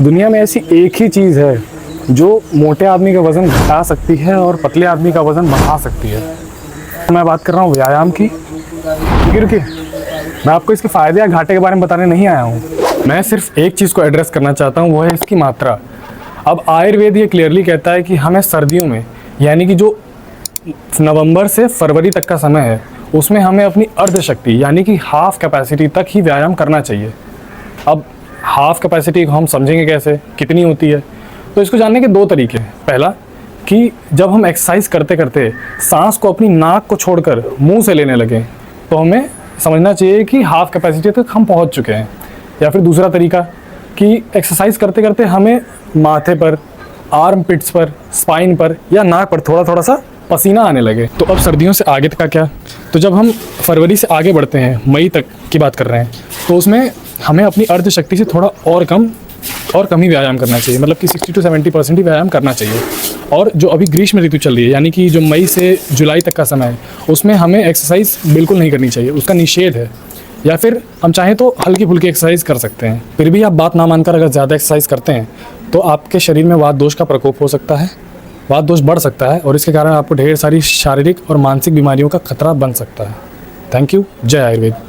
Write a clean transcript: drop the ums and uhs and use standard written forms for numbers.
दुनिया में ऐसी एक ही चीज़ है जो मोटे आदमी का वज़न घटा सकती है और पतले आदमी का वज़न बढ़ा सकती है। मैं बात कर रहा हूँ व्यायाम की। रुकिए, मैं आपको इसके फ़ायदे या घाटे के बारे में बताने नहीं आया हूँ। मैं सिर्फ एक चीज़ को एड्रेस करना चाहता हूँ, वो है इसकी मात्रा। अब आयुर्वेद ये क्लियरली कहता है कि हमें सर्दियों में, यानी कि जो नवंबर से फरवरी तक का समय है, उसमें हमें अपनी अर्ध शक्ति यानी कि हाफ कैपेसिटी तक ही व्यायाम करना चाहिए। अब हाफ कैपेसिटी हम समझेंगे कैसे, कितनी होती है? तो इसको जानने के दो तरीके हैं। पहला कि जब हम एक्सरसाइज करते करते सांस को अपनी नाक को छोड़कर मुंह से लेने लगें तो हमें समझना चाहिए कि हाफ कैपेसिटी तक हम पहुंच चुके हैं। या फिर दूसरा तरीका कि एक्सरसाइज करते करते हमें माथे पर, आर्म पिट्स पर, स्पाइन पर या नाक पर थोड़ा थोड़ा सा पसीना आने लगे। तो अब सर्दियों से आगे तक का क्या? तो जब हम फरवरी से आगे बढ़ते हैं, मई तक की बात कर रहे हैं, तो उसमें हमें अपनी अर्ध शक्ति से थोड़ा और कम ही व्यायाम करना चाहिए। मतलब कि 60 से 70% ही व्यायाम करना चाहिए। और जो अभी ग्रीष्म ऋतु चल रही है, यानी कि जो मई से जुलाई तक का समय है, उसमें हमें एक्सरसाइज बिल्कुल नहीं करनी चाहिए, उसका निषेध है। या फिर हम चाहें तो हल्की फुल्की एक्सरसाइज कर सकते हैं। फिर भी आप बात ना मानकर अगर ज़्यादा एक्सरसाइज करते हैं तो आपके शरीर में वात दोष का प्रकोप हो सकता है, वात दोष बढ़ सकता है और इसके कारण आपको ढेर सारी शारीरिक और मानसिक बीमारियों का खतरा बन सकता है। Thank you. जय आयुर्वेद।